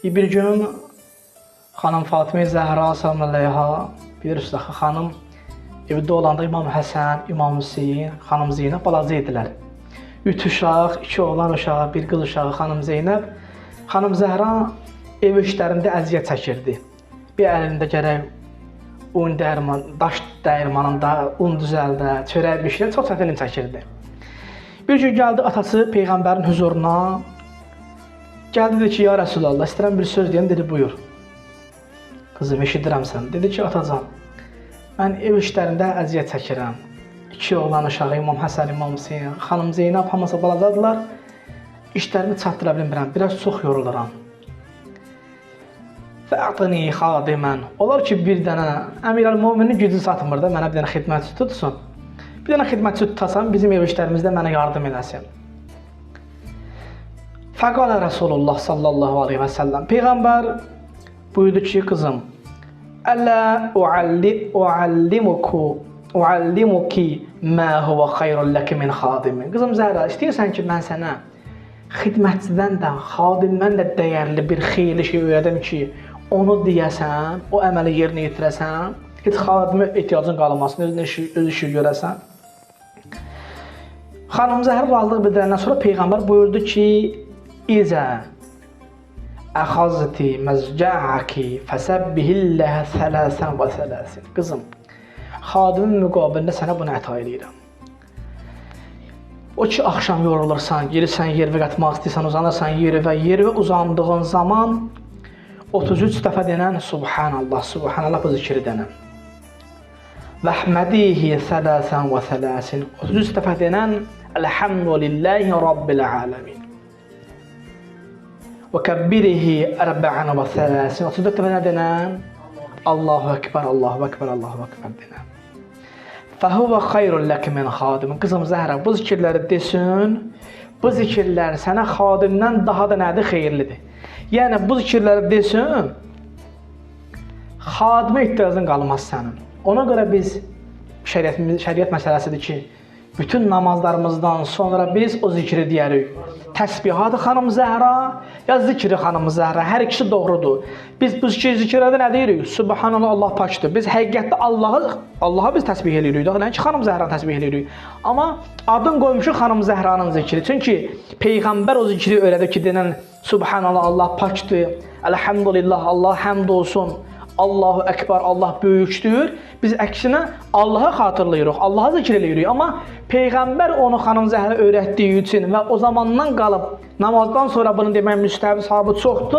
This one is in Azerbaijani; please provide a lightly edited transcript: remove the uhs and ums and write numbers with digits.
Bir gün xanım Fatimə Zəhra sallallahu bilirsiniz axı xanım evdə olanda İmam Həsən, İmam Hüseyin, xanım Zeynəb balaca idilər. 3 uşaq, 2 oğlan uşağı, 1 qız uşağı xanım Zeynəb. Xanım Zəhra ev işlərində əziyyət çəkirdi. Bir əlində gərək un dəyirman, daş dəyirmanında un düzəldə, çörək bişirə, çox çətinlik çəkirdi. Bir gün gəldi atası Peyğəmbərin huzuruna. Gəldi dedi ki, ya Rəsulallah, istəyirəm bir söz deyəm, dedi buyur. Qızım, eşidirəm sən. Dedi ki, atacan, mən ev işlərində əziyyət çəkirəm. 2 oğlan uşağı, İmam Həsən, İmam Hüseyin, xanım Zeynəb, hamısı balacadılar. İşlərimi çatdıra bilmirəm, biraz çox yoruluram. Fə'tini xadimən. Olar ki, bir dənə Əmirəl-Möminin gücü satmır da, mənə bir dənə xidmətçi tutsun. Bir dənə xidmətçi tutasam, bizim ev işlərimizdə mənə yardım edəsin. Fəqalə Rasulullah sallallahu aleyhi və səlləm. Peyğəmbər buyurdu ki, qızım, Ələ uallimuki mə huvə xayrun ləki min xadimin. Qızım Zəhra, istəyirsən ki, mən sənə xidmətçidən də, xadimdən də dəyərli bir xeyirli şey öyrədim ki, onu deyəsən, o əməli yerinə yetirəsən, heç xadimə ehtiyacın qalmasın, öz işi görəsən. Xanım Zəhra razılıq bildirəndən sonra Peyğəmbər buyurdu ki, İzə əxazti məzcəəki fəsəbbihilləhə sələsən və sələsin. Qızım, xadimin müqabilində sənə bunu əta edirəm. O ki, axşam yorulursan, gelirsən yervə qatmaq istəyirsən, uzanırsan yervə uzandığın zaman 33 dəfə denən Subhanallah, Subhanallah bu zikri denən. Vəhmədihi sələsən və sələsin. 33 dəfə denən Elhamdülillahi Rabbil aləmin. Və kəbbirihi ərbə'an və sələsin. 34 dəfə denən Allahu Ekber, Allahu Ekber, Allahu Ekber denən. Fəhuvə xayrun ləki min xadimin. Qızım Zəhra, bu zikirləri desin, bu zikirlər sənə xadimdən daha da nədir? Xeyirlidir. Yəni, bu zikirləri desin, xadimə ihtiyacın qalmaz sənin. Ona görə biz, şəriət məsələsidir ki, bütün namazlarımızdan sonra biz o zikri deyərik. Təsbihadı xanım Zəhra, ya zikri xanım Zəhra, hər ikisi doğrudur. Biz bu zikirlərdə nə deyirik? Subhanallah, Allah pakdır. Biz həqiqətdə Allaha biz təsbih edirik. Nəinki xanım Zəhranı təsbih edirik. Amma adın qoymuşu xanım Zəhranın zikri. Çünki Peyğəmbər o zikri öyrədir ki, denən Subhanallah, Allah pakdır. Elhamdülillah, Allah həmd olsun. Allahu Ekber, Allah böyükdür. Biz əksinə Allah'a xatırlayırıq, Allah'a zikr edirik. Amma Peyğəmbər onu xanım Zəhra öyrətdiyi üçün və o zamandan qalıb namazdan sonra bunu demək müstəhab sahabı çoxdur.